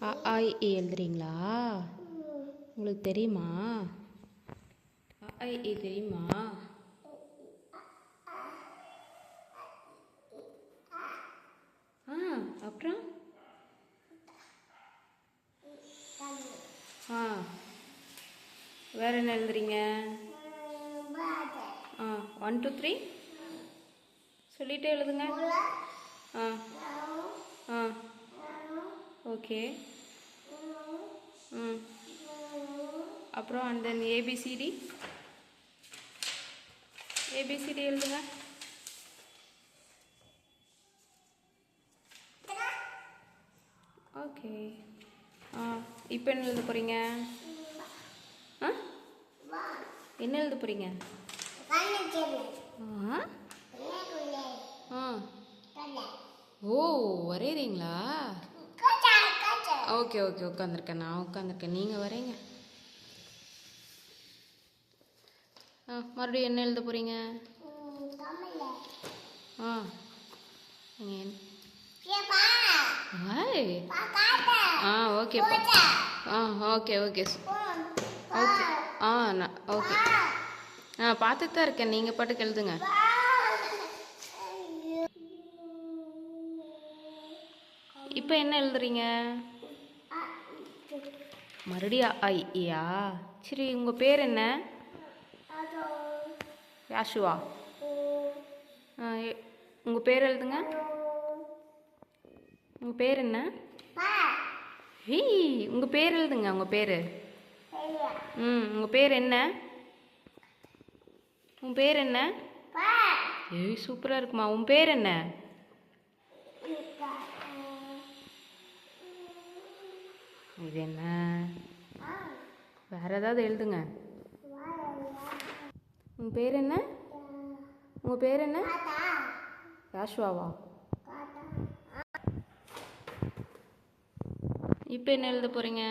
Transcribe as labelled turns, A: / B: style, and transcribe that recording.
A: அ ஆ இ ஈ எழுதுறீங்களா? உங்களுக்கு தெரியுமா? அ ஆ இ ஈ தெரியுமா? அப்புறம் ஆ வேற என்ன எழுதுறீங்க? 1 2 3 சொல்லிட்டே எழுதுங்க. ஆ ஆ ஓகே. ம் அப்புறம் அண்ட் தென் ஏபிசிடி ஏபிசிடி எழுதுங்க. ஓகே. இப்போ என்ன எழுத போகிறீங்க? ஆ என்ன எழுத போகிறீங்க? ஓ வரைகிறீங்களா? ஓகே ஓகே உட்காந்துருக்கேன், நான் உட்காந்துருக்கேன், நீங்கள் வரைங்க. மறுபடியும் என்ன எழுத போகிறீங்க? நீங்கள் ஓகே ஓகே ஓகே ஓகே நான் ஓகே பார்த்துட்டு தான் இருக்கேன், நீங்கள் பாட்டுக்கு எழுதுங்க. இப்போ என்ன எழுதுறீங்க? மறுபடியும் அ இ ஈ சரி, உங்கள் பேர் என்ன? யாஷுவா. உங்கள் பேர் எழுதுங்க. உங்கள் பேர் என்ன? உங்கள் பேர் எழுதுங்க. உங்கள் பேர் உங்கள் பேர் என்ன? உன் பேர் என்ன? சூப்பராக இருக்குமா. உன் பேர் என்ன? இது என்ன? வேற ஏதாவது எழுதுங்க. உன் பேர் என்ன? உங்கள் பேர் என்ன? யாஷுவாவா? இப்போ என்ன எழுத போகிறீங்க?